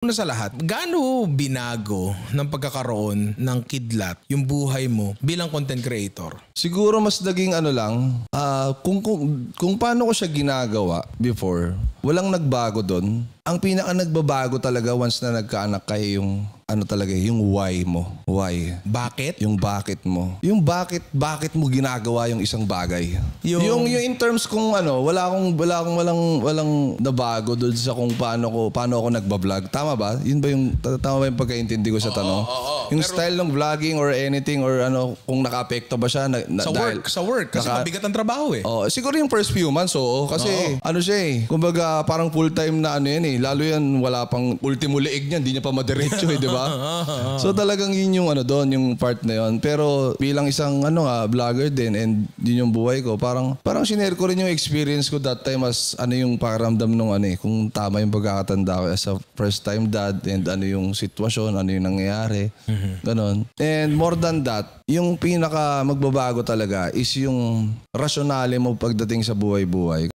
Una sa lahat, gaano binago ng pagkakaroon ng Kidlat yung buhay mo bilang content creator? Siguro mas naging ano lang, kung paano ko siya ginagawa before, walang nagbago doon. Ang pinaka nagbabago talaga once na nagkaanak kayo yung ano talaga, yung why mo. Why? Bakit? Yung bakit mo. Yung bakit mo ginagawa yung isang bagay. Yung in terms kung ano, walang nabago doon sa kung paano ako nagba-vlog. Tama ba? Tama ba yung pagkaintindi ko sa tanong? Yung pero, style ng vlogging or anything or ano, kung naka-apekto ba siya sa work kasi mabigat ang trabaho eh. Siguro yung first few months, kasi ano siya eh, kumbaga parang full-time na ano yan eh. Lalo yan, wala pang ultimo leeg niya, hindi niya pa madiretso eh, di ba? So talagang yun yung ano doon, yung part na yun. Pero bilang isang vlogger din and yun yung buhay ko, parang sinare ko rin yung experience ko that time as ano yung pakiramdam nung kung tama yung pagkakatanda ko as a first time dad and ano yung sitwasyon, ano yung nangyayari. Ganon. And more than that, yung pinaka magbabago talaga is yung rasyonale mo pagdating sa buhay-buhay.